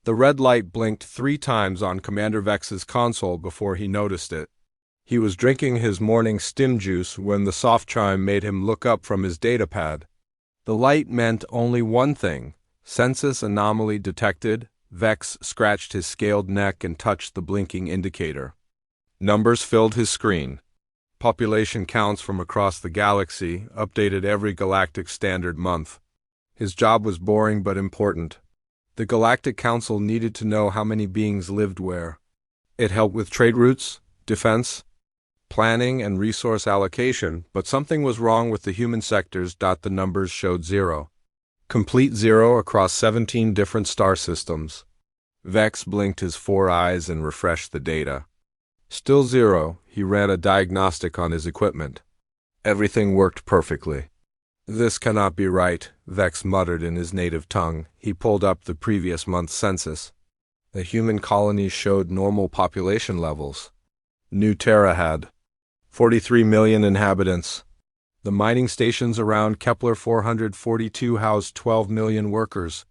The red light blinked 3 times on Commander Vex's console before he noticed it. He was drinking his morning stim juice when the soft chime made him look up from his datapad. The light meant only one thing: census anomaly detected. Vex scratched his scaled neck and touched the blinking indicator. Numbers filled his screen. Population counts from across the galaxy, updated every galactic standard month. His job was boring but important. The Galactic Council needed to know how many beings lived where. It helped with trade routes, defense, planning, and resource allocation, but something was wrong with the human sectors. The numbers showed 0. Complete 0 across 17 different star systems. Vex blinked his 4 eyes and refreshed the data. Still 0, he ran a diagnostic on his equipment. Everything worked perfectly. This cannot be right, Vex muttered in his native tongue. He pulled up the previous month's census. The human colonies showed normal population levels. New Terra had 43 million inhabitants. The mining stations around Kepler 442 housed 12 million workers.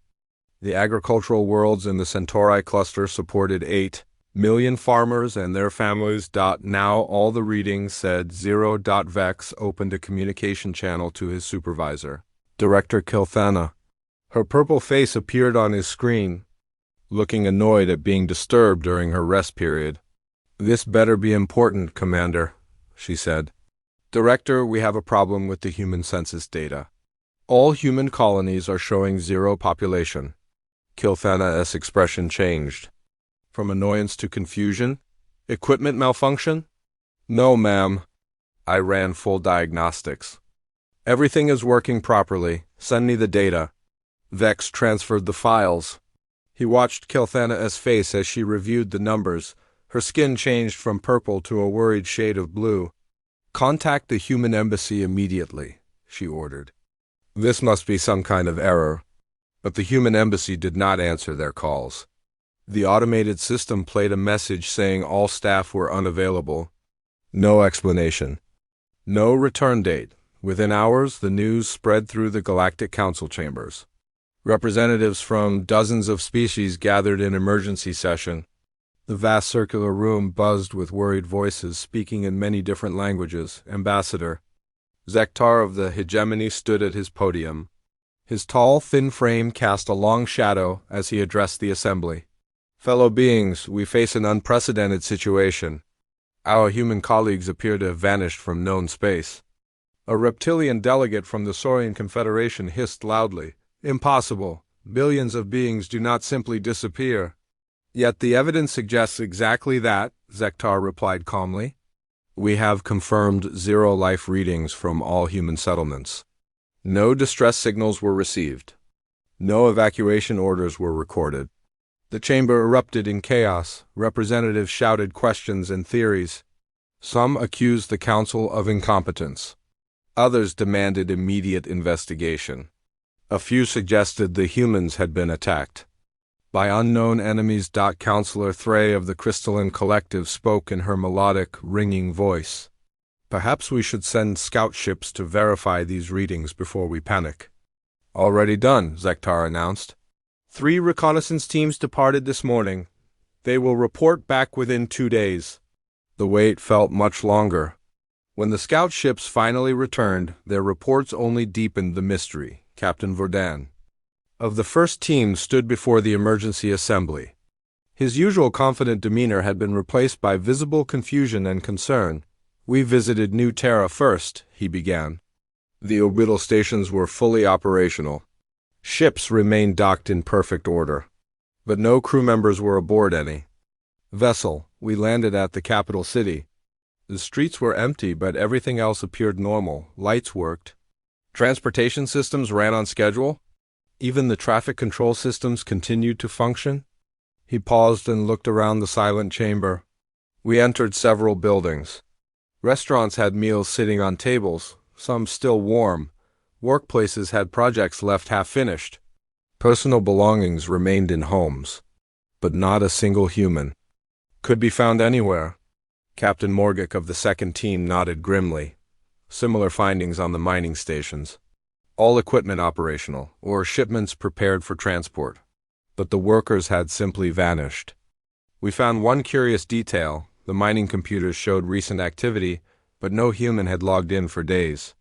The agricultural worlds in the Centauri cluster supported 8 million farmers and their families. Now all the readings said 0. Vex opened a communication channel to his supervisor, Director Kilthana. Her purple face appeared on his screen, looking annoyed at being disturbed during her rest period. "This better be important, Commander," she said. "Director, we have a problem with the human census data. All human colonies are showing 0 population." Kilthana's expression changed. From annoyance to confusion? Equipment malfunction? "No, ma'am. I ran full diagnostics. Everything is working properly. Send me the data." Vex transferred the files. He watched Kilthana's face as she reviewed the numbers. Her skin changed from purple to a worried shade of blue. "Contact the human embassy immediately," she ordered. This must be some kind of error. But the human embassy did not answer their calls. The automated system played a message saying all staff were unavailable. No explanation. No return date. Within hours, the news spread through the Galactic Council chambers. Representatives from dozens of species gathered in emergency session. The vast circular room buzzed with worried voices speaking in many different languages. Ambassador Zektar of the Hegemony stood at his podium. His tall, thin frame cast a long shadow as he addressed the assembly. "Fellow beings, we face an unprecedented situation. Our human colleagues appear to have vanished from known space." A reptilian delegate from the Saurian Confederation hissed loudly. "Impossible. Billions of beings do not simply disappear." "Yet the evidence suggests exactly that," Zektar replied calmly. "We have confirmed 0 life readings from all human settlements. No distress signals were received. No evacuation orders were recorded." The chamber erupted in chaos. Representatives shouted questions and theories. Some accused the council of incompetence. Others demanded immediate investigation. A few suggested the humans had been attacked by unknown enemies. Counselor Thray of the Crystalline Collective spoke in her melodic, ringing voice. "Perhaps we should send scout ships to verify these readings before we panic." "Already done," Zektar announced. 3 reconnaissance teams departed this morning. They will report back within 2 days. The wait felt much longer. When the scout ships finally returned, their reports only deepened the mystery. Captain Vordan of the first team stood before the emergency assembly. His usual confident demeanor had been replaced by visible confusion and concern. "We visited New Terra first," he began. The orbital stations were fully operational. Ships remained docked in perfect order. But no crew members were aboard any. "Vessel, we landed at the capital city. The streets were empty, but everything else appeared normal. Lights worked. Transportation systems ran on schedule. Even the traffic control systems continued to function." He paused and looked around the silent chamber. "We entered several buildings. Restaurants had meals sitting on tables, some still warm. Workplaces had projects left half-finished. Personal belongings remained in homes. But not a single human could be found anywhere." Captain Morgic of the second team nodded grimly. Similar findings on the mining stations. All equipment operational, or shipments prepared for transport. but the workers had simply vanished. We found one curious detail: the mining computers showed recent activity, but no human had logged in for days.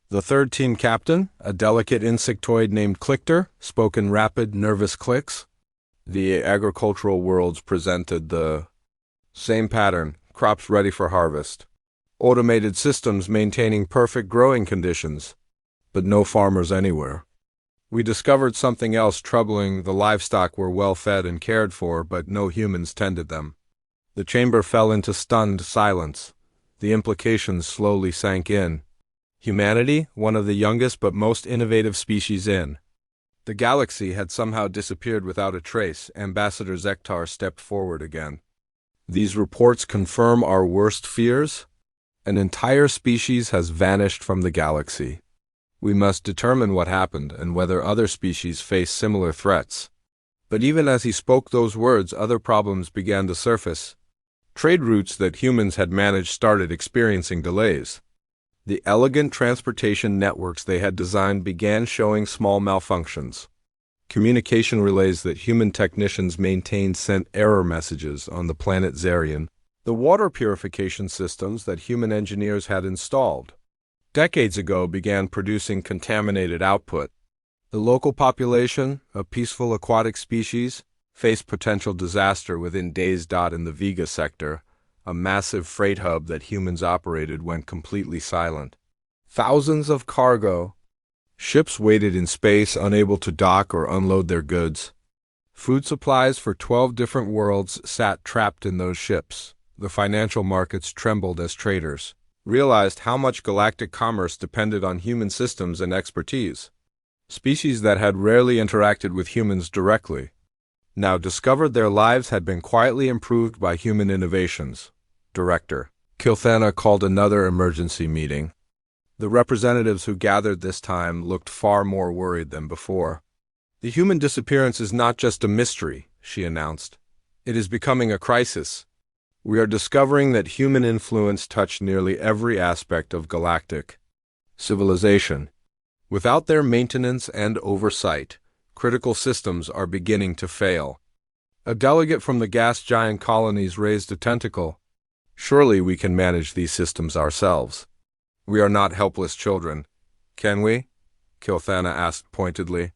The third team captain, a delicate insectoid named Clicker, spoke in rapid, nervous clicks. The agricultural worlds presented the same pattern: crops ready for harvest, automated systems maintaining perfect growing conditions, but no farmers anywhere. We discovered something else troubling: the livestock were well fed and cared for, but no humans tended them. The chamber fell into stunned silence. The implications slowly sank in. Humanity, one of the youngest but most innovative species in the galaxy, had somehow disappeared without a trace. Ambassador Zektar stepped forward again. These reports confirm our worst fears. An entire species has vanished from the galaxy. We must determine what happened and whether other species face similar threats. But even as he spoke those words, other problems began to surface. Trade routes that humans had managed started experiencing delays. The elegant transportation networks they had designed began showing small malfunctions. Communication relays that human technicians maintained sent error messages on the planet Zarian. The water purification systems that human engineers had installed decades ago began producing contaminated output. The local population, a peaceful aquatic species, faced potential disaster within days. In the Vega sector, a massive freight hub that humans operated went completely silent. Thousands of cargo ships waited in space, unable to dock or unload their goods. Food supplies for 12 different worlds sat trapped in those ships. The financial markets trembled as traders realized how much galactic commerce depended on human systems and expertise. Species that had rarely interacted with humans directly now discovered their lives had been quietly improved by human innovations. Director Kilthana called another emergency meeting. The representatives who gathered this time looked far more worried than before. "The human disappearance is not just a mystery," she announced. "It is becoming a crisis. We are discovering that human influence touched nearly every aspect of galactic civilization. Without their maintenance and oversight, critical systems are beginning to fail." A delegate from the gas giant colonies raised a tentacle. "Surely we can manage these systems ourselves. We are not helpless children, can we?" Kilthana asked pointedly.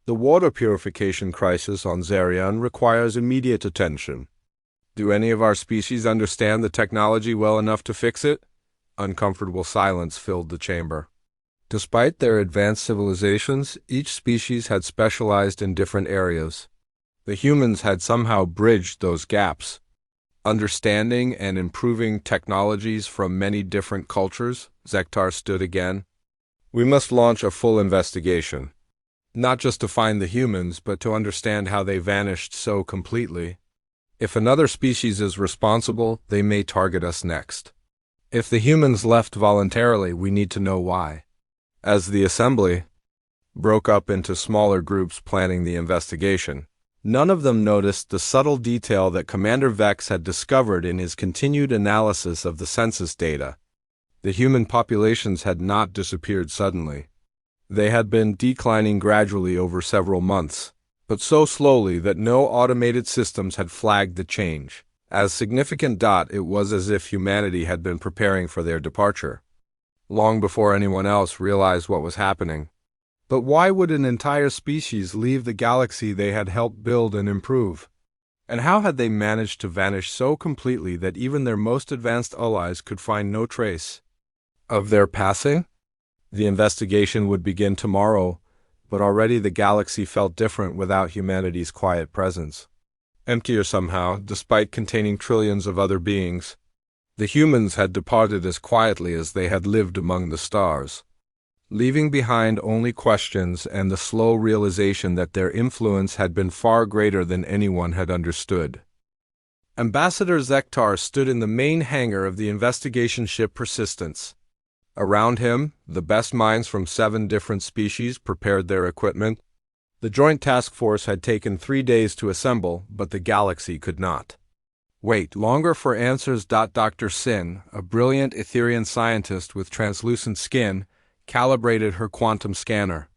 "The water purification crisis on Zarian requires immediate attention. Do any of our species understand the technology well enough to fix it?" Uncomfortable silence filled the chamber. Despite their advanced civilizations, each species had specialized in different areas. The humans had somehow bridged those gaps, understanding and improving technologies from many different cultures. Zektar stood again. "We must launch a full investigation, not just to find the humans, but to understand how they vanished so completely. If another species is responsible, they may target us next. If the humans left voluntarily, we need to know why." As the assembly broke up into smaller groups planning the investigation, none of them noticed the subtle detail that Commander Vex had discovered in his continued analysis of the census data. The human populations had not disappeared suddenly. They had been declining gradually over several months, but so slowly that no automated systems had flagged the change. As significant, it was as if humanity had been preparing for their departure, long before anyone else realized what was happening. But why would an entire species leave the galaxy they had helped build and improve? And how had they managed to vanish so completely that even their most advanced allies could find no trace of their passing? The investigation would begin tomorrow, but already the galaxy felt different without humanity's quiet presence. Emptier somehow, despite containing trillions of other beings. The humans had departed as quietly as they had lived among the stars, leaving behind only questions and the slow realization that their influence had been far greater than anyone had understood. Ambassador Zektar stood in the main hangar of the investigation ship Persistence. Around him, the best minds from 7 different species prepared their equipment. The Joint Task Force had taken 3 days to assemble, but the galaxy could not wait longer for answers. Dr. Sin, a brilliant Etherian scientist with translucent skin, calibrated her quantum scanner.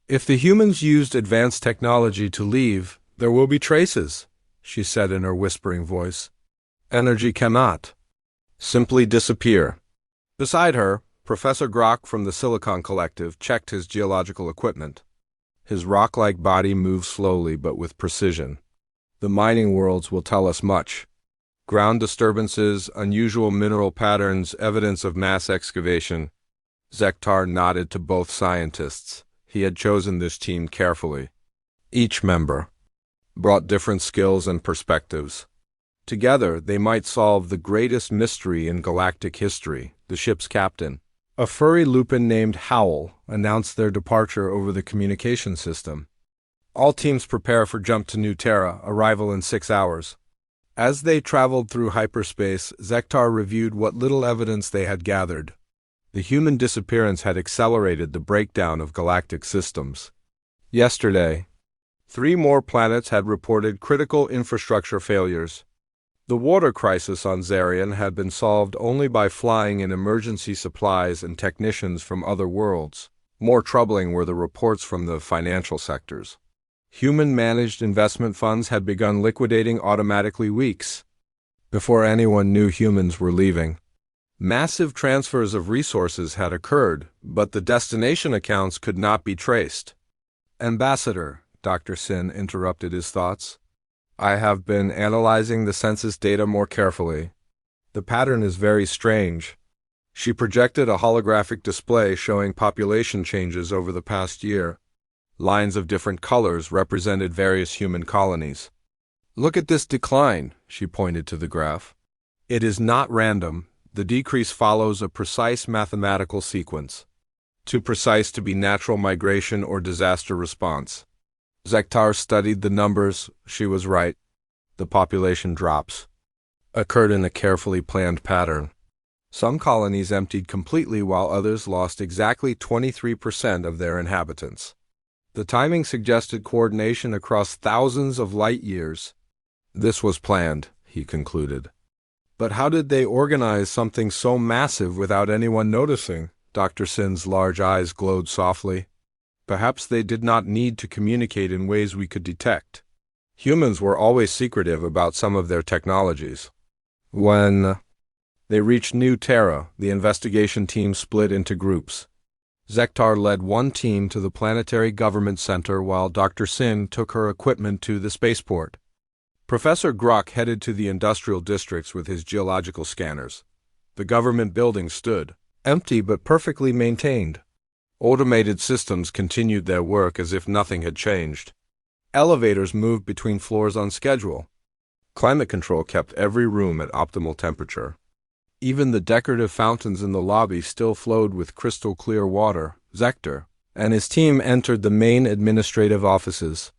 If the humans used advanced technology to leave, There will be traces, she said in her whispering voice. Energy cannot simply disappear. Beside her, Professor Grok from the Silicon Collective checked his geological equipment. His rock-like body moved slowly but with precision. The mining worlds will tell us much. Ground disturbances, unusual mineral patterns, evidence of mass excavation. Zektar nodded to both scientists. He had chosen this team carefully. Each member brought different skills and perspectives. Together, they might solve the greatest mystery in galactic history. The ship's captain, a furry lupin named Howl, announced their departure over the communication system. All teams prepare for jump to New Terra, arrival in 6 hours. As they traveled through hyperspace, Zektar reviewed what little evidence they had gathered. The human disappearance had accelerated the breakdown of galactic systems. Yesterday, 3 more planets had reported critical infrastructure failures. The water crisis on Zarian had been solved only by flying in emergency supplies and technicians from other worlds. More troubling were the reports from the financial sectors. Human-managed investment funds had begun liquidating automatically weeks before anyone knew humans were leaving. Massive transfers of resources had occurred, but the destination accounts could not be traced. Ambassador, Dr. Sin interrupted his thoughts. I have been analyzing the census data more carefully. The pattern is very strange. She projected a holographic display showing population changes over the past year. Lines of different colors represented various human colonies. Look at this decline, she pointed to the graph. It is not random. The decrease follows a precise mathematical sequence. Too precise to be natural migration or disaster response. Zektar studied the numbers. She was right. The population drops occurred in a carefully planned pattern. Some colonies emptied completely while others lost exactly 23% of their inhabitants. The timing suggested coordination across thousands of light years. This was planned, he concluded. But how did they organize something so massive without anyone noticing? Dr. Sin's large eyes glowed softly. Perhaps they did not need to communicate in ways we could detect. Humans were always secretive about some of their technologies. When they reached New Terra, the investigation team split into groups. Zektar led one team to the Planetary Government Center while Dr. Sin took her equipment to the spaceport. Professor Grok headed to the industrial districts with his geological scanners. The government building stood, empty but perfectly maintained. Automated systems continued their work as if nothing had changed. Elevators moved between floors on schedule. Climate control kept every room at optimal temperature. Even the decorative fountains in the lobby still flowed with crystal-clear water. Zektar and his team entered the main administrative offices.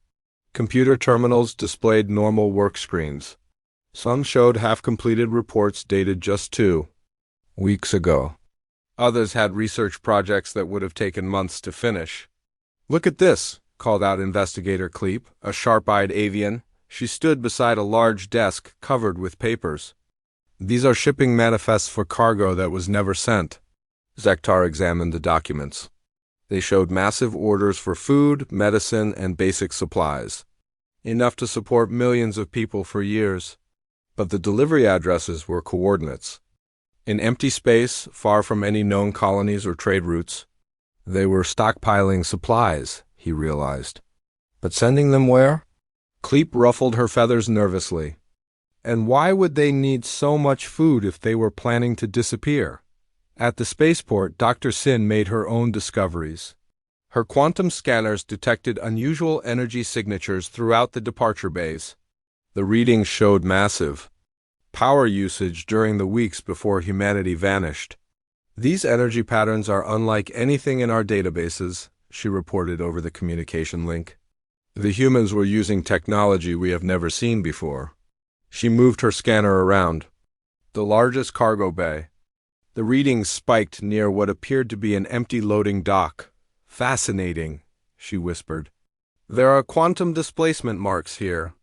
Computer terminals displayed normal work screens. Some showed half-completed reports dated just 2 weeks ago. Others had research projects that would have taken months to finish. Look at this, called out Investigator Kleep, a sharp-eyed avian. She stood beside a large desk covered with papers. These are shipping manifests for cargo that was never sent. Zektar examined the documents. They showed massive orders for food, medicine, and basic supplies. Enough to support millions of people for years. But the delivery addresses were coordinates. In empty space, far from any known colonies or trade routes, they were stockpiling supplies, he realized. But sending them where? Kleep ruffled her feathers nervously. And why would they need so much food if they were planning to disappear? At the spaceport, Dr. Sin made her own discoveries. Her quantum scanners detected unusual energy signatures throughout the departure bays. The readings showed massive power usage during the weeks before humanity vanished. These energy patterns are unlike anything in our databases, she reported over the communication link. The humans were using technology we have never seen before. She moved her scanner around. The largest cargo bay. The readings spiked near what appeared to be an empty loading dock. Fascinating, she whispered. There are quantum displacement marks here.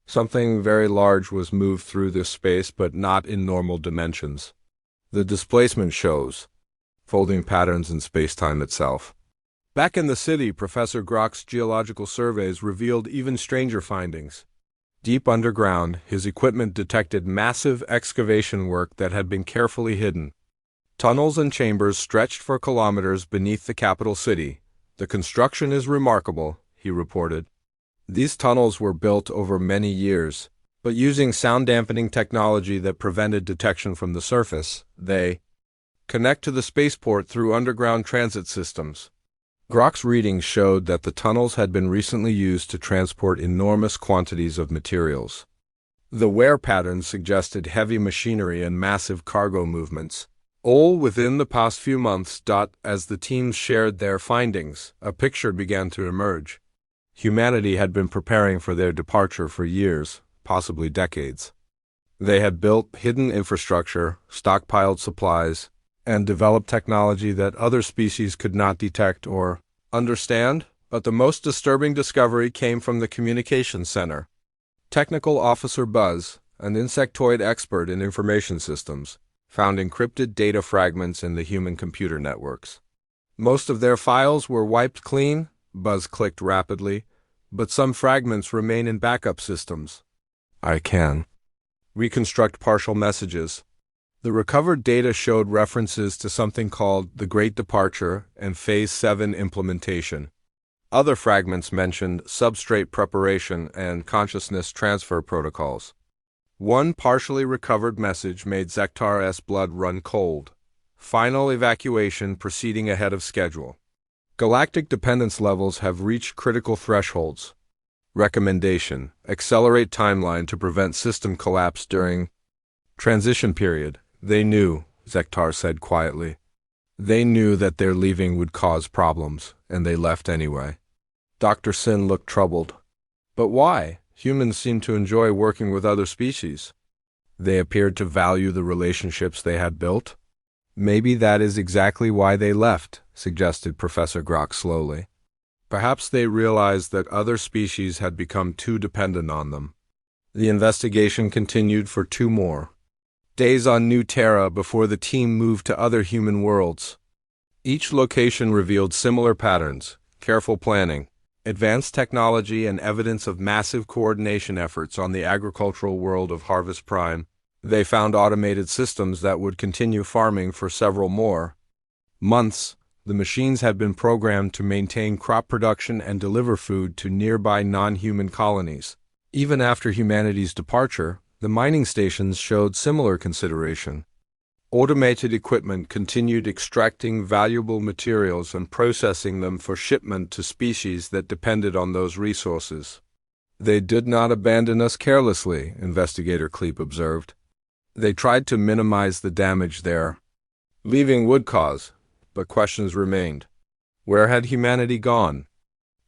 Something very large was moved through this space, but not in normal dimensions. The displacement shows folding patterns in space-time itself. Back in the city, Professor Grok's geological surveys revealed even stranger findings. Deep underground, his equipment detected massive excavation work that had been carefully hidden. Tunnels and chambers stretched for kilometers beneath the capital city. "The construction is remarkable," he reported. These tunnels were built over many years, but using sound-dampening technology that prevented detection from the surface. They connect to the spaceport through underground transit systems. Grok's readings showed that the tunnels had been recently used to transport enormous quantities of materials. The wear patterns suggested heavy machinery and massive cargo movements, all within the past few months. As the teams shared their findings, a picture began to emerge. Humanity had been preparing for their departure for years, possibly decades. They had built hidden infrastructure, stockpiled supplies, and developed technology that other species could not detect or understand, but the most disturbing discovery came from the communications center. Technical Officer Buzz, an insectoid expert in information systems, found encrypted data fragments in the human computer networks. Most of their files were wiped clean, Buzz clicked rapidly, but some fragments remain in backup systems. "I can reconstruct partial messages." The recovered data showed references to something called the Great Departure and Phase 7 implementation. Other fragments mentioned substrate preparation and consciousness transfer protocols. One partially recovered message made Zektar's blood run cold. Final evacuation proceeding ahead of schedule. Galactic dependence levels have reached critical thresholds. Recommendation: accelerate timeline to prevent system collapse during transition period. "They knew," Zektar said quietly. "They knew that their leaving would cause problems, and they left anyway." Dr. Sin looked troubled. "But why? Humans seem to enjoy working with other species." "They appeared to value the relationships they had built." "Maybe that is exactly why they left," suggested Professor Grok slowly. "Perhaps they realized that other species had become too dependent on them." The investigation continued for 2 more days on New Terra before the team moved to other human worlds. Each location revealed similar patterns: careful planning, advanced technology, and evidence of massive coordination efforts on the agricultural world of Harvest Prime. They found automated systems that would continue farming for several more months. The machines had been programmed to maintain crop production and deliver food to nearby non-human colonies. Even after humanity's departure, the mining stations showed similar consideration. Automated equipment continued extracting valuable materials and processing them for shipment to species that depended on those resources. "They did not abandon us carelessly," Investigator Kleep observed. "They tried to minimize the damage their leaving would cause, but questions remained. Where had humanity gone?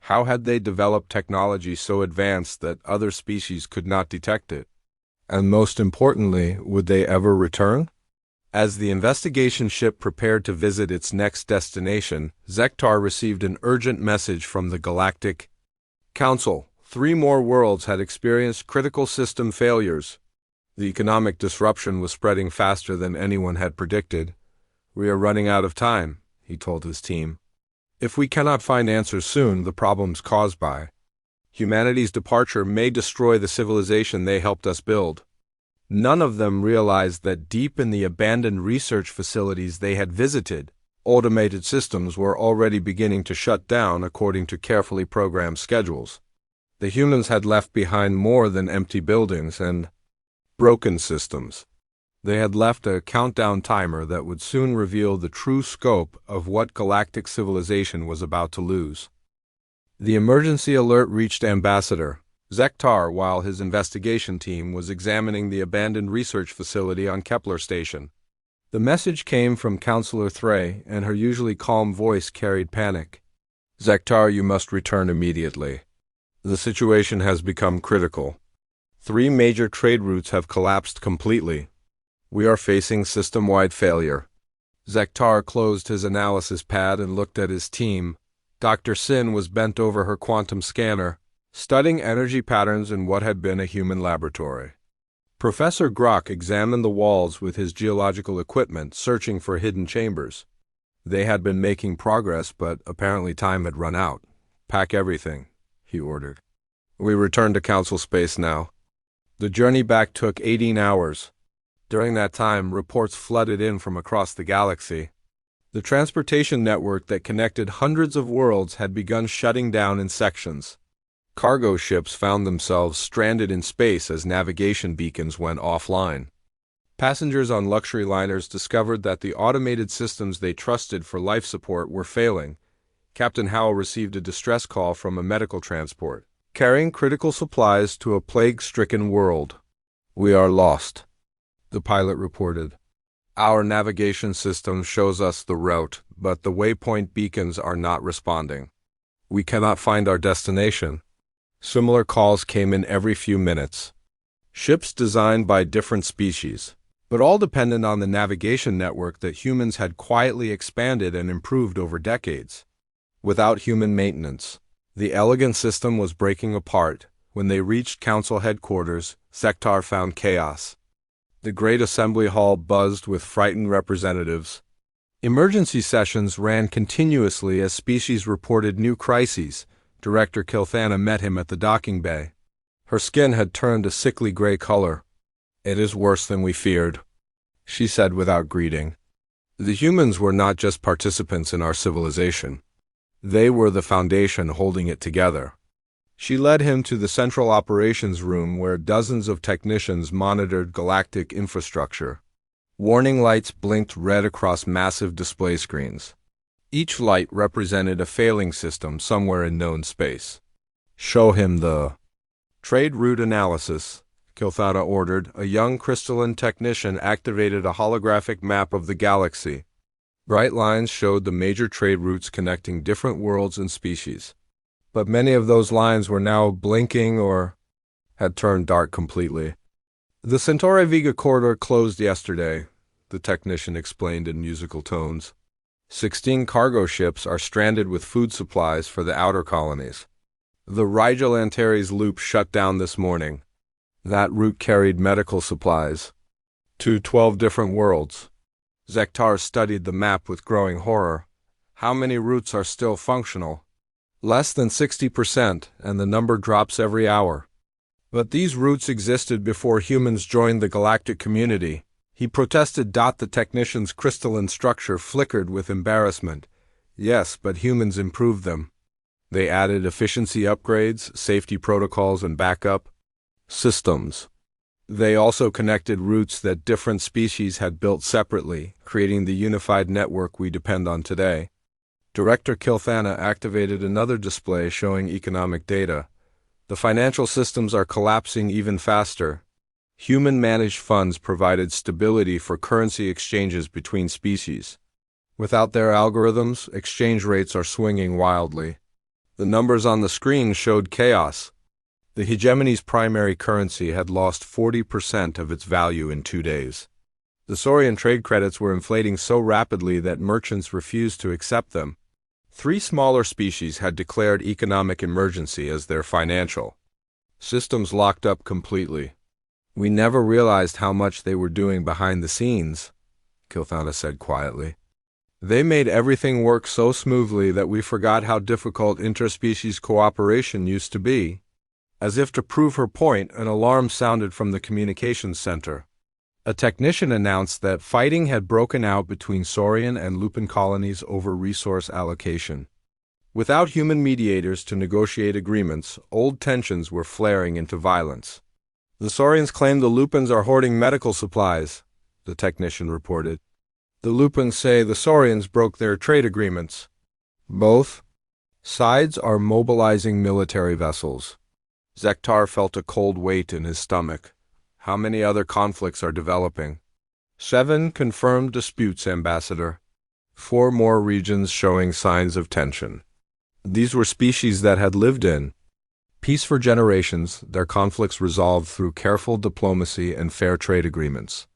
How had they developed technology so advanced that other species could not detect it? And most importantly, would they ever return?" As the investigation ship prepared to visit its next destination, Zektar received an urgent message from the Galactic Council. 3 more worlds had experienced critical system failures. The economic disruption was spreading faster than anyone had predicted. "We are running out of time," he told his team. "If we cannot find answers soon, the problems caused by humanity's departure may destroy the civilization they helped us build." None of them realized that deep in the abandoned research facilities they had visited, automated systems were already beginning to shut down according to carefully programmed schedules. The humans had left behind more than empty buildings and broken systems. They had left a countdown timer that would soon reveal the true scope of what galactic civilization was about to lose. The emergency alert reached Ambassador Zektar while his investigation team was examining the abandoned research facility on Kepler Station. The message came from Counselor Threy, and her usually calm voice carried panic. "Zektar, you must return immediately. The situation has become critical. 3 major trade routes have collapsed completely. We are facing system-wide failure." Zektar closed his analysis pad and looked at his team. Dr. Sin was bent over her quantum scanner, studying energy patterns in what had been a human laboratory. Professor Grok examined the walls with his geological equipment, searching for hidden chambers. They had been making progress, but apparently time had run out. "Pack everything," he ordered. We returned to Council space now. The journey back took 18 hours. During that time, reports flooded in from across the galaxy. The transportation network that connected hundreds of worlds had begun shutting down in sections. Cargo ships found themselves stranded in space as navigation beacons went offline. Passengers on luxury liners discovered that the automated systems they trusted for life support were failing. Captain Howell received a distress call from a medical transport, carrying critical supplies to a plague-stricken world. "We are lost," the pilot reported. "Our navigation system shows us the route, but the waypoint beacons are not responding. We cannot find our destination." Similar calls came in every few minutes. Ships designed by different species, but all dependent on the navigation network that humans had quietly expanded and improved over decades. Without human maintenance, the elegant system was breaking apart. When they reached Council headquarters, Sektar found chaos. The great assembly hall buzzed with frightened representatives. Emergency sessions ran continuously as species reported new crises. Director Kilthana met him at the docking bay. Her skin had turned a sickly gray color. "It is worse than we feared," she said without greeting. The humans were not just participants in our civilization. They were the foundation holding it together. She led him to the central operations room where dozens of technicians monitored galactic infrastructure. Warning lights blinked red across massive display screens. Each light represented a failing system somewhere in known space. "Show him the trade route analysis," Kilthana ordered. A young crystalline technician activated a holographic map of the galaxy. Bright lines showed the major trade routes connecting different worlds and species. But many of those lines were now blinking or had turned dark completely. "The Centauri Vega corridor closed yesterday," the technician explained in musical tones. 16 cargo ships are stranded with food supplies for the outer colonies. The Rigel Antares loop shut down this morning. That route carried medical supplies to 12 different worlds. Sektar studied the map with growing horror. How many routes are still functional? Less than 60%, and the number drops every hour. But these routes existed before humans joined the galactic community. He protested. The technician's crystalline structure flickered with embarrassment. "Yes, but humans improved them. They added efficiency upgrades, safety protocols, and backup systems. They also connected routes that different species had built separately, creating the unified network we depend on today." Director Kilthana activated another display showing economic data. "The financial systems are collapsing even faster. Human-managed funds provided stability for currency exchanges between species. Without their algorithms, exchange rates are swinging wildly." The numbers on the screen showed chaos. The hegemony's primary currency had lost 40% of its value in 2 days. The Saurian trade credits were inflating so rapidly that merchants refused to accept them. 3 smaller species had declared economic emergency as their financial systems locked up completely. "We never realized how much they were doing behind the scenes," Kilthana said quietly. "They made everything work so smoothly that we forgot how difficult interspecies cooperation used to be." As if to prove her point, an alarm sounded from the communications center. A technician announced that fighting had broken out between Saurian and Lupin colonies over resource allocation. Without human mediators to negotiate agreements, old tensions were flaring into violence. "The Saurians claim the Lupins are hoarding medical supplies," the technician reported. "The Lupins say the Saurians broke their trade agreements." "Both sides are mobilizing military vessels." Sektar felt a cold weight in his stomach. How many other conflicts are developing? 7 confirmed disputes, Ambassador. 4 more regions showing signs of tension. These were species that had lived in peace for generations, their conflicts resolved through careful diplomacy and fair trade agreements.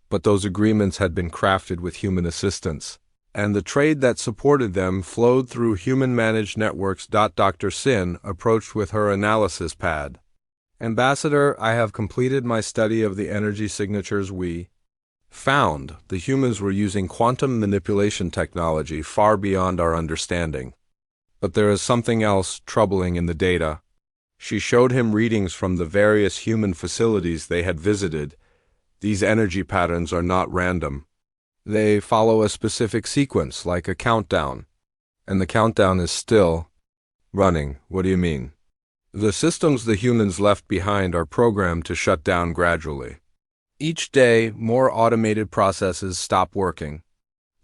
But those agreements had been crafted with human assistance, and the trade that supported them flowed through human-managed networks. Dr. Sin approached with her analysis pad. "Ambassador, I have completed my study of the energy signatures we Found, the humans were using quantum manipulation technology far beyond our understanding. But there is something else troubling in the data. She showed him readings from the various human facilities they had visited. These energy patterns are not random. They follow a specific sequence, like a countdown. And the countdown is still running. What do you mean? The systems the humans left behind are programmed to shut down gradually. Each day, more automated processes stop working.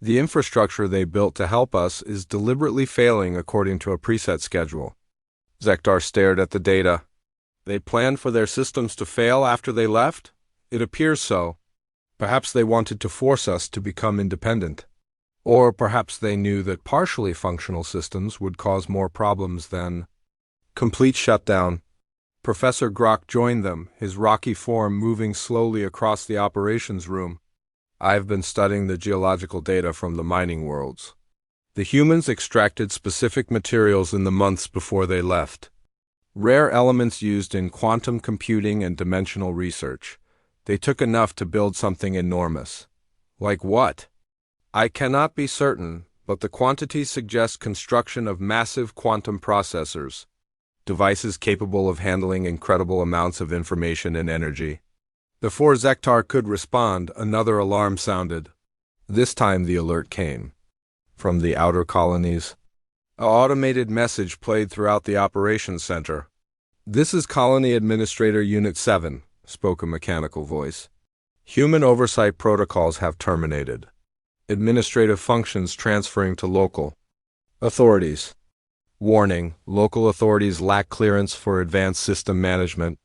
The infrastructure they built to help us is deliberately failing according to a preset schedule. Zektar stared at the data. They planned for their systems to fail after they left? It appears so. Perhaps they wanted to force us to become independent. Or perhaps they knew that partially functional systems would cause more problems than complete shutdown. Professor Grok joined them, his rocky form moving slowly across the operations room. I've been studying the geological data from the mining worlds. The humans extracted specific materials in the months before they left. Rare elements used in quantum computing and dimensional research. They took enough to build something enormous. Like what? I cannot be certain, but the quantities suggest construction of massive quantum processors, devices capable of handling incredible amounts of information and energy. Before Zektar could respond, another alarm sounded. This time the alert came from the outer colonies. An automated message played throughout the operations center. "This is Colony Administrator Unit 7, spoke a mechanical voice. "Human oversight protocols have terminated. Administrative functions transferring to local authorities. Warning, local authorities lack clearance for advanced system management.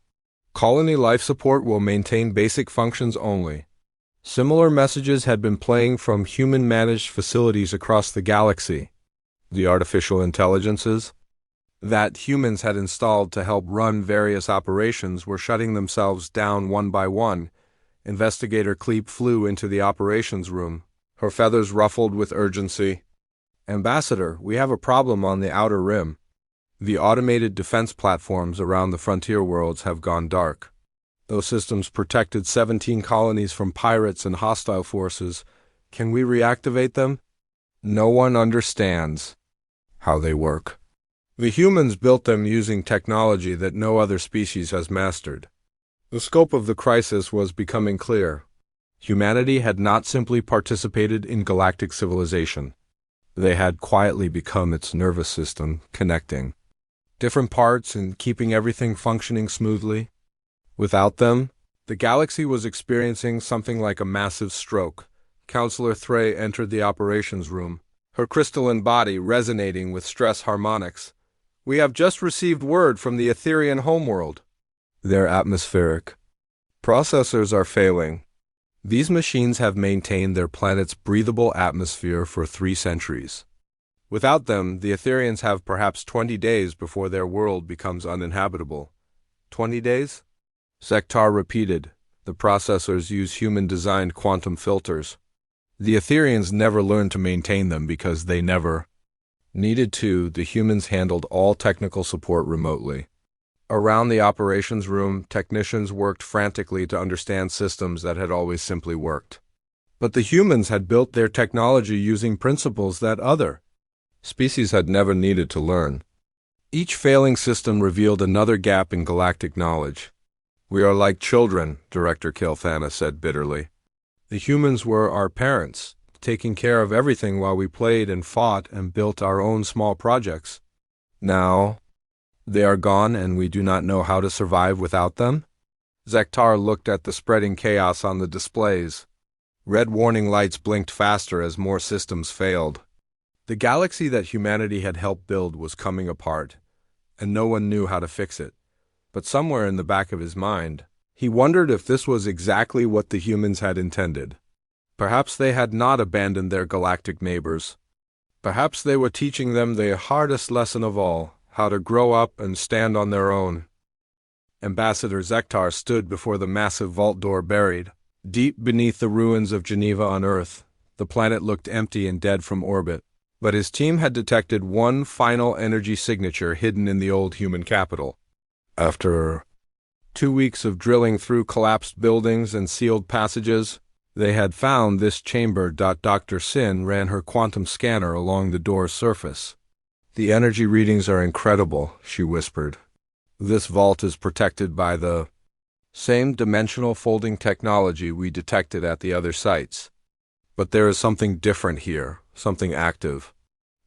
Colony life support will maintain basic functions only." Similar messages had been playing from human-managed facilities across the galaxy. The artificial intelligences that humans had installed to help run various operations were shutting themselves down one by one. Investigator Kleep flew into the operations room, her feathers ruffled with urgency. "Ambassador, we have a problem on the outer rim. The automated defense platforms around the frontier worlds have gone dark. Those systems protected 17 colonies from pirates and hostile forces. Can we reactivate them? No one understands how they work. The humans built them using technology that no other species has mastered." The scope of the crisis was becoming clear. Humanity had not simply participated in galactic civilization. They had quietly become its nervous system, connecting different parts and keeping everything functioning smoothly. Without them, the galaxy was experiencing something like a massive stroke. Counselor Threy entered the operations room, her crystalline body resonating with stress harmonics. "We have just received word from the Etherian homeworld. Their atmospheric processors are failing. These machines have maintained their planet's breathable atmosphere for 3 centuries. Without them, the Etherians have perhaps 20 days before their world becomes uninhabitable." 20 days? Zektar repeated. The processors use human-designed quantum filters. The Etherians never learned to maintain them because they never needed to. The humans handled all technical support remotely. Around the operations room, technicians worked frantically to understand systems that had always simply worked. But the humans had built their technology using principles that other species had never needed to learn. Each failing system revealed another gap in galactic knowledge. "We are like children," Director Kilthana said bitterly. "The humans were our parents, taking care of everything while we played and fought and built our own small projects. Now they are gone and we do not know how to survive without them?" Zektar looked at the spreading chaos on the displays. Red warning lights blinked faster as more systems failed. The galaxy that humanity had helped build was coming apart, and no one knew how to fix it. But somewhere in the back of his mind, he wondered if this was exactly what the humans had intended. Perhaps they had not abandoned their galactic neighbors. Perhaps they were teaching them the hardest lesson of all, how to grow up and stand on their own. Ambassador Zektar stood before the massive vault door buried deep beneath the ruins of Geneva on Earth. The planet looked empty and dead from orbit, but his team had detected one final energy signature hidden in the old human capital. After 2 weeks of drilling through collapsed buildings and sealed passages, They had found this chamber. Dr. Sin ran her quantum scanner along the door's surface. The energy readings are incredible, she whispered. This vault is protected by the same dimensional folding technology we detected at the other sites. But there is something different here, something active.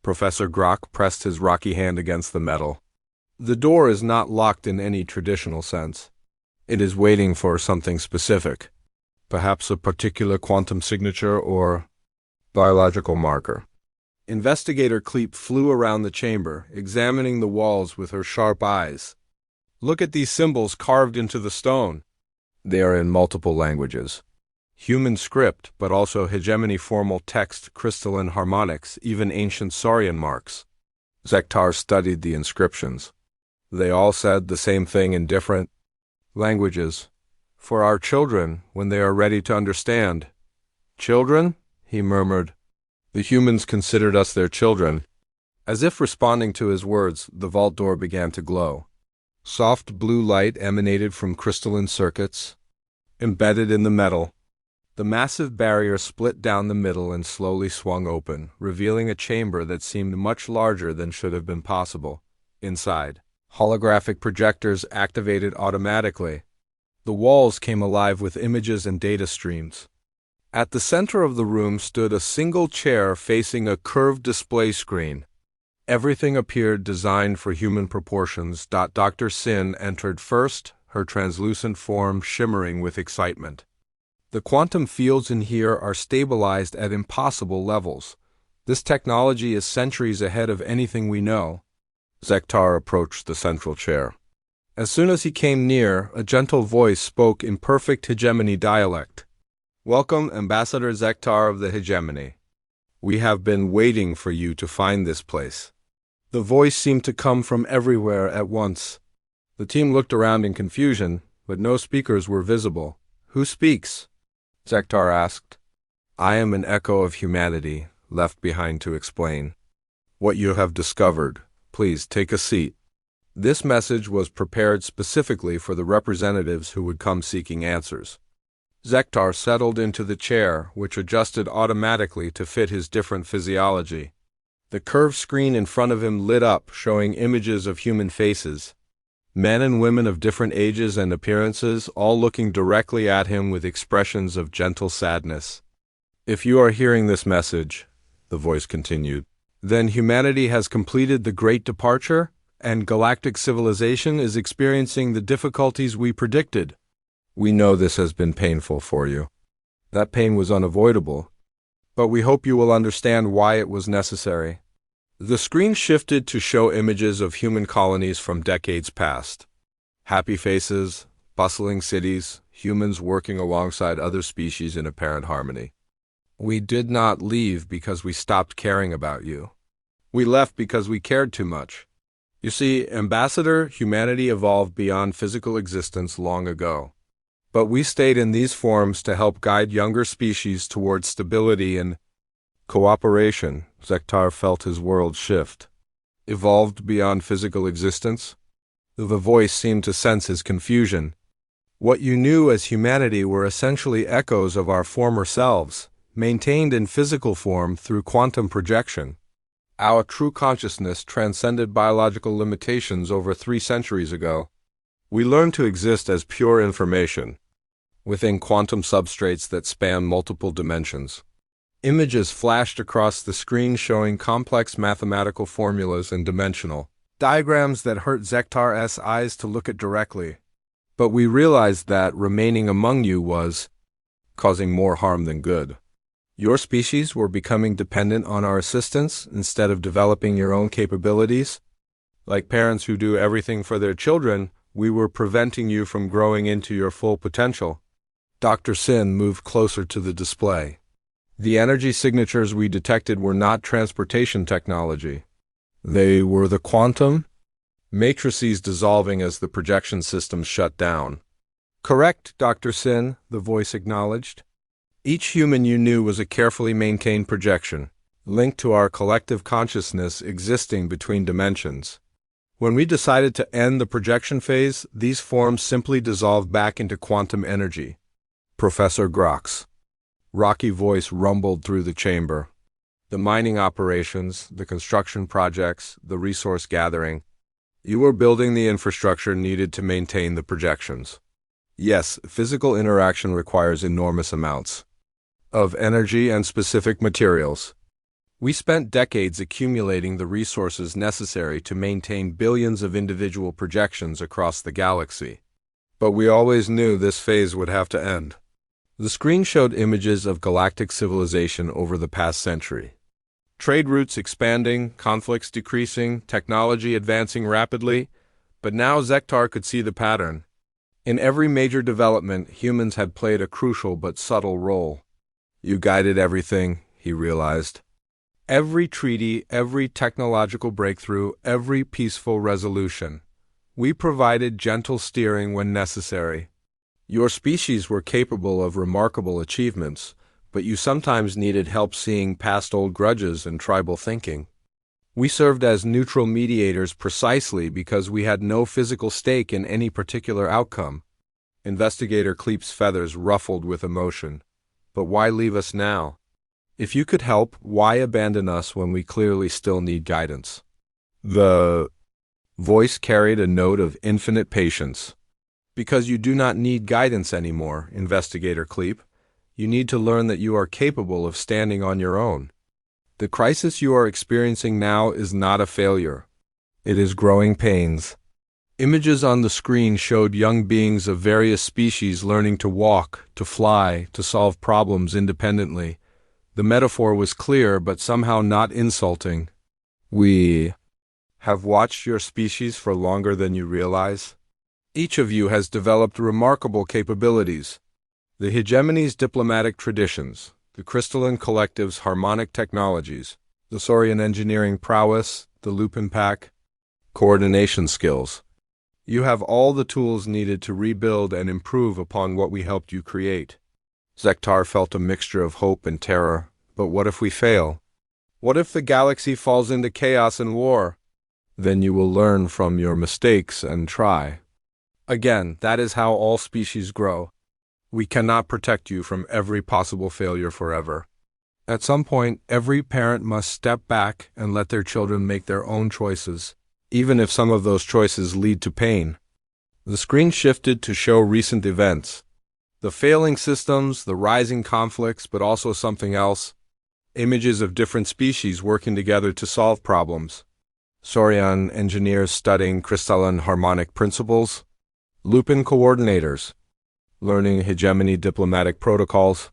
Professor Grok pressed his rocky hand against the metal. The door is not locked in any traditional sense. It is waiting for something specific, perhaps a particular quantum signature or biological marker. Investigator Kleep flew around the chamber, examining the walls with her sharp eyes. Look at these symbols carved into the stone. They are in multiple languages. Human script, but also hegemony formal text, crystalline harmonics, even ancient Saurian marks. Zektar studied the inscriptions. They all said the same thing in different languages. For our children, when they are ready to understand. Children? He murmured. The humans considered us their children. As if responding to his words, the vault door began to glow. Soft blue light emanated from crystalline circuits, embedded in the metal. The massive barrier split down the middle and slowly swung open, revealing a chamber that seemed much larger than should have been possible. Inside, holographic projectors activated automatically. The walls came alive with images and data streams. At the center of the room stood a single chair facing a curved display screen. Everything appeared designed for human proportions. Dr. Sin entered first, her translucent form shimmering with excitement. The quantum fields in here are stabilized at impossible levels. This technology is centuries ahead of anything we know. Zektar approached the central chair. As soon as he came near, a gentle voice spoke in perfect hegemony dialect. Welcome, Ambassador Zektar of the Hegemony. We have been waiting for you to find this place. The voice seemed to come from everywhere at once. The team looked around in confusion, but no speakers were visible. Who speaks? Zektar asked. I am an echo of humanity, left behind to explain what you have discovered. Please take a seat. This message was prepared specifically for the representatives who would come seeking answers. Zektar settled into the chair, which adjusted automatically to fit his different physiology. The curved screen in front of him lit up, showing images of human faces. Men and women of different ages and appearances, all looking directly at him with expressions of gentle sadness. If you are hearing this message, the voice continued, then humanity has completed the Great Departure, and galactic civilization is experiencing the difficulties we predicted. We know this has been painful for you. That pain was unavoidable, but we hope you will understand why it was necessary. The screen shifted to show images of human colonies from decades past. Happy faces, bustling cities, humans working alongside other species in apparent harmony. We did not leave because we stopped caring about you. We left because we cared too much. You see, Ambassador, humanity evolved beyond physical existence long ago. But we stayed in these forms to help guide younger species towards stability and cooperation. Zektar felt his world shift. Evolved beyond physical existence? The voice seemed to sense his confusion. What you knew as humanity were essentially echoes of our former selves, maintained in physical form through quantum projection. Our true consciousness transcended biological limitations over 3 centuries ago. We learned to exist as pure information, within quantum substrates that span multiple dimensions. Images flashed across the screen showing complex mathematical formulas and dimensional diagrams that hurt Zektar's eyes to look at directly. But we realized that remaining among you was causing more harm than good. Your species were becoming dependent on our assistance instead of developing your own capabilities. Like parents who do everything for their children, we were preventing you from growing into your full potential. Dr. Sin moved closer to the display. The energy signatures we detected were not transportation technology. They were the quantum matrices dissolving as the projection system shut down. Correct, Dr. Sin, the voice acknowledged. Each human you knew was a carefully maintained projection, linked to our collective consciousness existing between dimensions. When we decided to end the projection phase, these forms simply dissolved back into quantum energy. Professor Grox. Rocky voice rumbled through the chamber. The mining operations, the construction projects, the resource gathering. You were building the infrastructure needed to maintain the projections. Yes, physical interaction requires enormous amounts of energy and specific materials. We spent decades accumulating the resources necessary to maintain billions of individual projections across the galaxy. But we always knew this phase would have to end. The screen showed images of galactic civilization over the past century. Trade routes expanding, conflicts decreasing, technology advancing rapidly, but now Zektar could see the pattern. In every major development, humans had played a crucial but subtle role. You guided everything, he realized. Every treaty, every technological breakthrough, every peaceful resolution. We provided gentle steering when necessary. Your species were capable of remarkable achievements, but you sometimes needed help seeing past old grudges and tribal thinking. We served as neutral mediators precisely because we had no physical stake in any particular outcome. Investigator Kleep's feathers ruffled with emotion. But why leave us now? If you could help, why abandon us when we clearly still need guidance? The voice carried a note of infinite patience. Because you do not need guidance anymore, Investigator Kleep. You need to learn that you are capable of standing on your own. The crisis you are experiencing now is not a failure. It is growing pains. Images on the screen showed young beings of various species learning to walk, to fly, to solve problems independently. The metaphor was clear but somehow not insulting. We have watched your species for longer than you realize. Each of you has developed remarkable capabilities. The hegemony's diplomatic traditions, the crystalline collective's harmonic technologies, the Saurian engineering prowess, the Lupin pack, coordination skills. You have all the tools needed to rebuild and improve upon what we helped you create. Zektar felt a mixture of hope and terror. But what if we fail? What if the galaxy falls into chaos and war? Then you will learn from your mistakes and try. Again, that is how all species grow. We cannot protect you from every possible failure forever. At some point, every parent must step back and let their children make their own choices, even if some of those choices lead to pain. The screen shifted to show recent events. The failing systems, the rising conflicts, but also something else. Images of different species working together to solve problems. Saurian engineers studying crystalline harmonic principles. Lupin coordinators learning hegemony diplomatic protocols.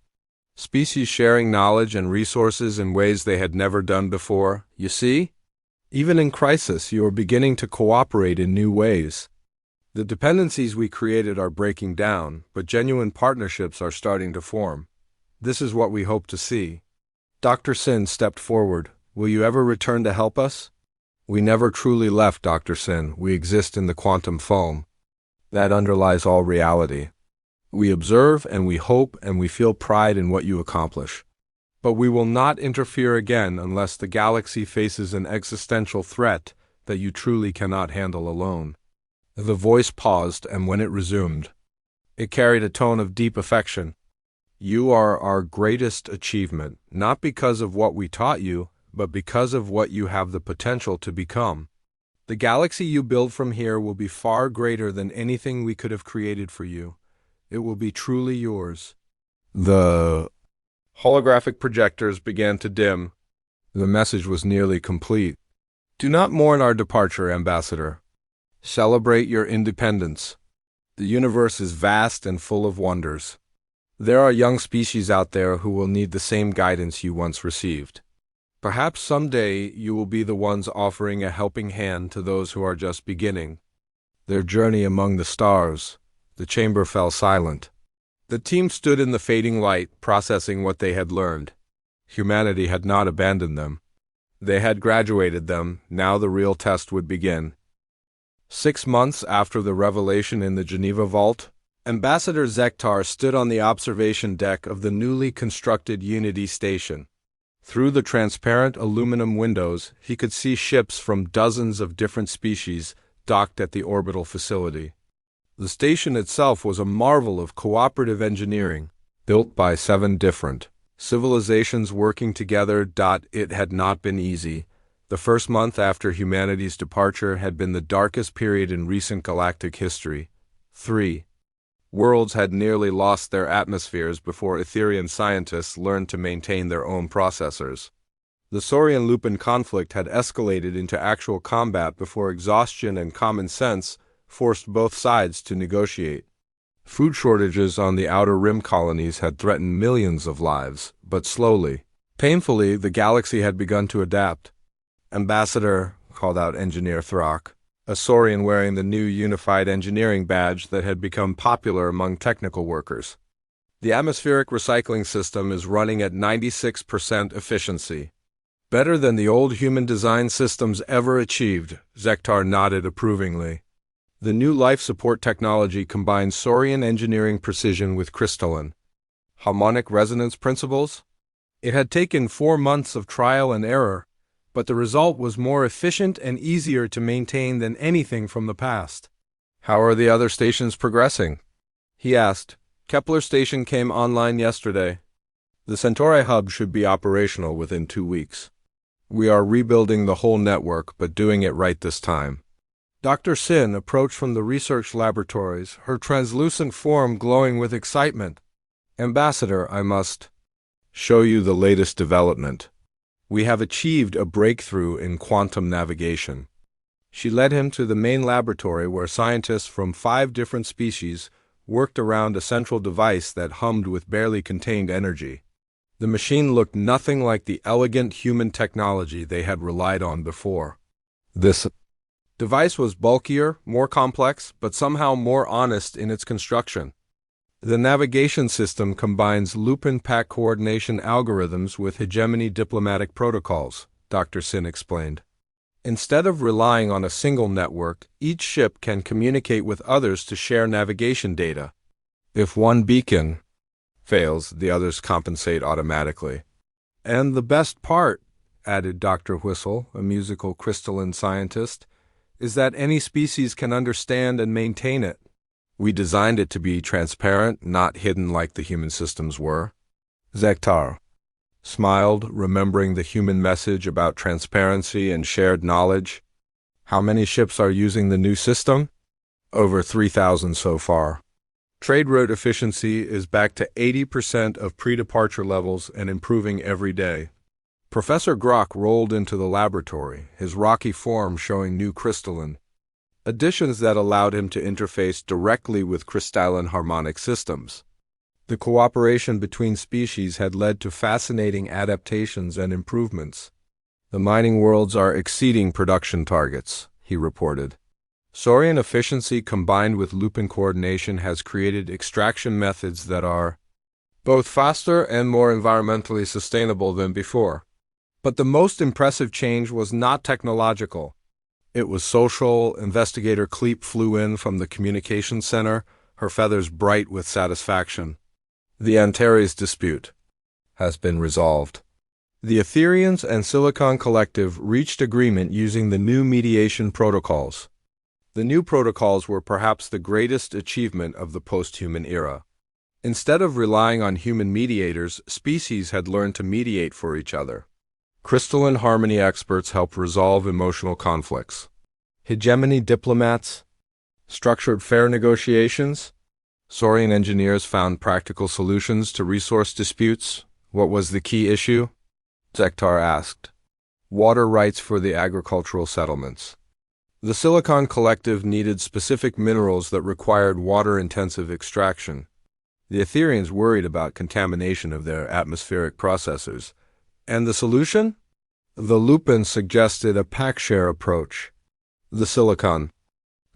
Species sharing knowledge and resources in ways they had never done before. You see? Even in crisis, you are beginning to cooperate in new ways. The dependencies we created are breaking down, but genuine partnerships are starting to form. This is what we hope to see. Dr. Sin stepped forward. Will you ever return to help us? We never truly left, Dr. Sin. We exist in the quantum foam. That underlies all reality. We observe and we hope and we feel pride in what you accomplish. But we will not interfere again unless the galaxy faces an existential threat that you truly cannot handle alone. The voice paused, and when it resumed, it carried a tone of deep affection. You are our greatest achievement, not because of what we taught you, but because of what you have the potential to become. The galaxy you build from here will be far greater than anything we could have created for you. It will be truly yours. The holographic projectors began to dim. The message was nearly complete. Do not mourn our departure, Ambassador. Celebrate your independence. The universe is vast and full of wonders. There are young species out there who will need the same guidance you once received. Perhaps someday you will be the ones offering a helping hand to those who are just beginning their journey among the stars. The chamber fell silent. The team stood in the fading light, processing what they had learned. Humanity had not abandoned them. They had graduated them. Now the real test would begin. 6 months after the revelation in the Geneva Vault, Ambassador Zektar stood on the observation deck of the newly constructed Unity Station. Through the transparent aluminum windows, he could see ships from dozens of different species docked at the orbital facility. The station itself was a marvel of cooperative engineering. built by 7 different civilizations working together. It had not been easy. The first month after humanity's departure had been the darkest period in recent galactic history. 3 worlds had nearly lost their atmospheres before Etherian scientists learned to maintain their own processors. The Saurian-Lupin conflict had escalated into actual combat before exhaustion and common sense forced both sides to negotiate. Food shortages on the Outer Rim colonies had threatened millions of lives, but slowly, painfully, the galaxy had begun to adapt. Ambassador, called out Engineer Throck, a Saurian wearing the new unified engineering badge that had become popular among technical workers. The atmospheric recycling system is running at 96% efficiency. Better than the old human design systems ever achieved, Zektar nodded approvingly. The new life support technology combines Saurian engineering precision with crystalline, harmonic resonance principles. It had taken 4 months of trial and error, but the result was more efficient and easier to maintain than anything from the past. "How are the other stations progressing?" he asked. "Kepler Station came online yesterday. The Centauri hub should be operational within 2 weeks. We are rebuilding the whole network, but doing it right this time." Dr. Sin approached from the research laboratories, her translucent form glowing with excitement. "Ambassador, I must show you the latest development. We have achieved a breakthrough in quantum navigation." She led him to the main laboratory where scientists from 5 different species worked around a central device that hummed with barely contained energy. The machine looked nothing like the elegant human technology they had relied on before. This device was bulkier, more complex, but somehow more honest in its construction. The navigation system combines Lupin pack coordination algorithms with hegemony diplomatic protocols, Dr. Sin explained. Instead of relying on a single network, each ship can communicate with others to share navigation data. If one beacon fails, the others compensate automatically. "And the best part," added Dr. Whistle, a musical crystalline scientist, "is that any species can understand and maintain it. We designed it to be transparent, not hidden like the human systems were." Zektar smiled, remembering the human message about transparency and shared knowledge. "How many ships are using the new system?" "Over 3,000 so far. Trade route efficiency is back to 80% of pre-departure levels and improving every day." Professor Grok rolled into the laboratory, his rocky form showing new crystalline additions that allowed him to interface directly with crystalline harmonic systems. The cooperation between species had led to fascinating adaptations and improvements. "The mining worlds are exceeding production targets," he reported. "Saurian efficiency combined with Lupin coordination has created extraction methods that are both faster and more environmentally sustainable than before." But the most impressive change was not technological. It was social. Investigator Kleep flew in from the communications center, her feathers bright with satisfaction. "The Antares dispute has been resolved. The Etherians and Silicon Collective reached agreement using the new mediation protocols." The new protocols were perhaps the greatest achievement of the post-human era. Instead of relying on human mediators, species had learned to mediate for each other. Crystalline harmony experts helped resolve emotional conflicts. Hegemony diplomats structured fair negotiations. Saurian engineers found practical solutions to resource disputes. What was the key issue? Zektar asked. Water rights for the agricultural settlements. The Silicon Collective needed specific minerals that required water-intensive extraction. The Etherians worried about contamination of their atmospheric processors. And the solution? The Lupin suggested a pack-share approach. The Silicon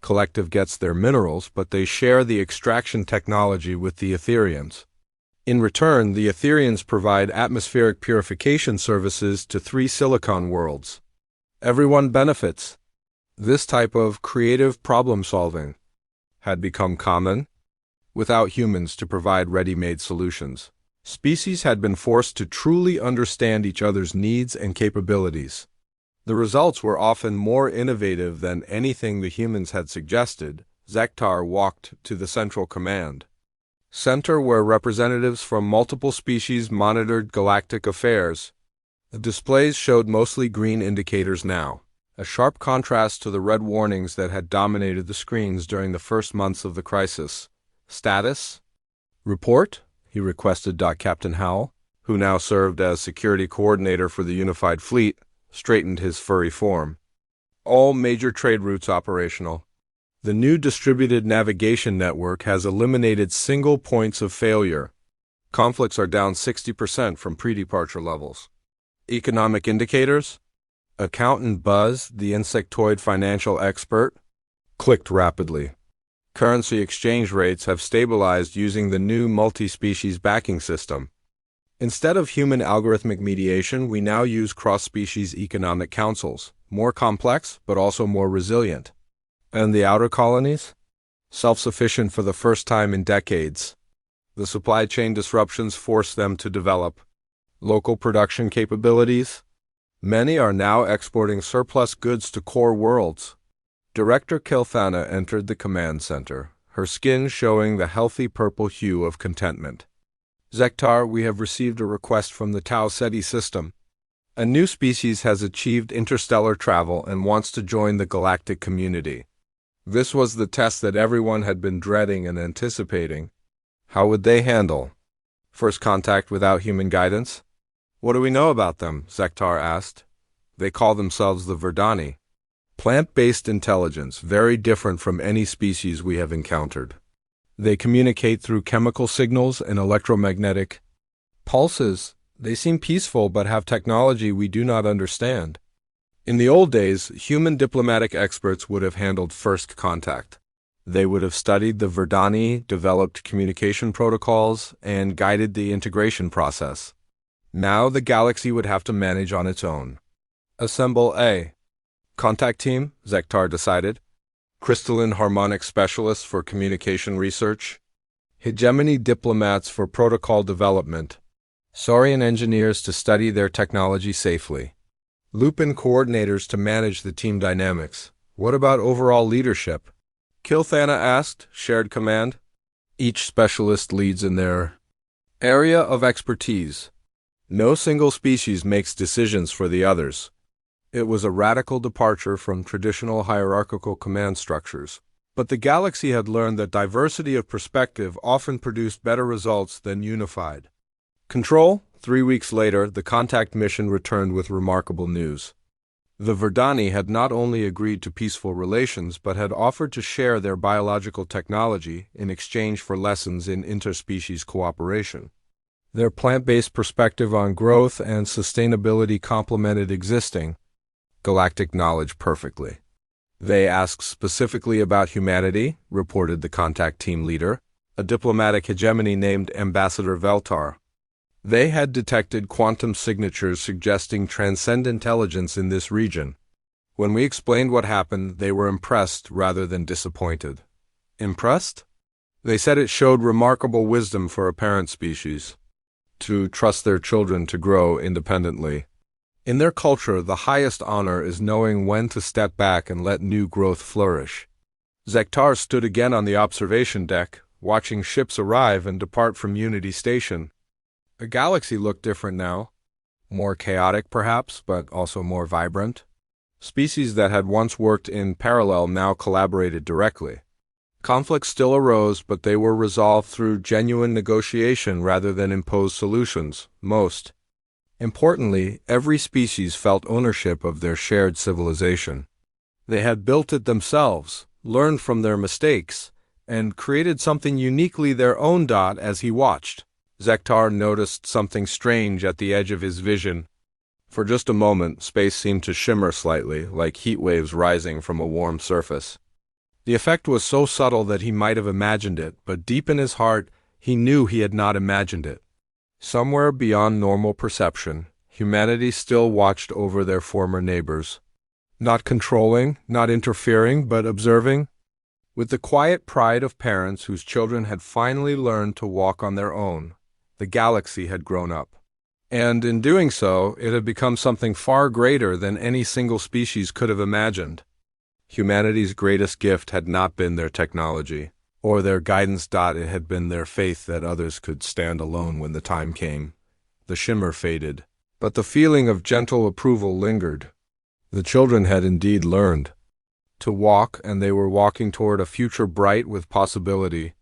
Collective gets their minerals, but they share the extraction technology with the Etherians. In return, the Etherians provide atmospheric purification services to 3 Silicon worlds. Everyone benefits. This type of creative problem-solving had become common. Without humans to provide ready-made solutions, species had been forced to truly understand each other's needs and capabilities. The results were often more innovative than anything the humans had suggested. Zektar walked to the central command. center where representatives from multiple species monitored galactic affairs. The displays showed mostly green indicators now, a sharp contrast to the red warnings that had dominated the screens during the first months of the crisis. Status? Report? He requested. Captain Howell, who now served as security coordinator for the unified fleet, straightened his furry form. All major trade routes operational. The new distributed navigation network has eliminated single points of failure. Conflicts are down 60% from pre-departure levels. Economic indicators? Accountant Buzz, the insectoid financial expert, clicked rapidly. Currency exchange rates have stabilized using the new multi-species backing system. Instead of human algorithmic mediation, we now use cross-species economic councils, more complex but also more resilient. And the outer colonies? Self-sufficient for the first time in decades. The supply chain disruptions forced them to develop local production capabilities. Many are now exporting surplus goods to core worlds. Director Kilthana entered the command center, her skin showing the healthy purple hue of contentment. Zektar, we have received a request from the Tau Ceti system. A new species has achieved interstellar travel and wants to join the galactic community. This was the test that everyone had been dreading and anticipating. How would they handle first contact without human guidance? What do we know about them? Zektar asked. They call themselves the Verdani. Plant-based intelligence, very different from any species we have encountered. They communicate through chemical signals and electromagnetic pulses. They seem peaceful but have technology we do not understand. In the old days, human diplomatic experts would have handled first contact. They would have studied the Verdani, developed communication protocols, and guided the integration process. Now the galaxy would have to manage on its own. Assemble a contact team, Zektar decided. Crystalline harmonic specialists for communication research. Hegemony diplomats for protocol development. Saurian engineers to study their technology safely. Lupin coordinators to manage the team dynamics. What about overall leadership? Kilthana asked. Shared command? Each specialist leads in their area of expertise. No single species makes decisions for the others. It was a radical departure from traditional hierarchical command structures. But the galaxy had learned that diversity of perspective often produced better results than unified. Control? 3 weeks later, the contact mission returned with remarkable news. The Verdani had not only agreed to peaceful relations, but had offered to share their biological technology in exchange for lessons in interspecies cooperation. Their plant-based perspective on growth and sustainability complemented existing galactic knowledge perfectly. They asked specifically about humanity, reported the contact team leader, a diplomatic hegemony named Ambassador Veltar. They had detected quantum signatures suggesting transcendent intelligence in this region. When we explained what happened, they were impressed rather than disappointed. Impressed? They said it showed remarkable wisdom for a parent species to trust their children to grow independently. In their culture, the highest honor is knowing when to step back and let new growth flourish. Zektar stood again on the observation deck, watching ships arrive and depart from Unity Station. The galaxy looked different now. More chaotic, perhaps, but also more vibrant. Species that had once worked in parallel now collaborated directly. Conflicts still arose, but they were resolved through genuine negotiation rather than imposed solutions, most. Importantly, every species felt ownership of their shared civilization. They had built it themselves, learned from their mistakes, and created something uniquely their own. As he watched, Zektar noticed something strange at the edge of his vision. For just a moment, space seemed to shimmer slightly, like heat waves rising from a warm surface. The effect was so subtle that he might have imagined it, but deep in his heart, he knew he had not imagined it. Somewhere beyond normal perception, humanity still watched over their former neighbors. Not controlling, not interfering, but observing. With the quiet pride of parents whose children had finally learned to walk on their own, the galaxy had grown up. And in doing so, it had become something far greater than any single species could have imagined. Humanity's greatest gift had not been their technology. or their guidance. It had been their faith that others could stand alone when the time came. The shimmer faded, but the feeling of gentle approval lingered. The children had indeed learned to walk, and they were walking toward a future bright with possibility.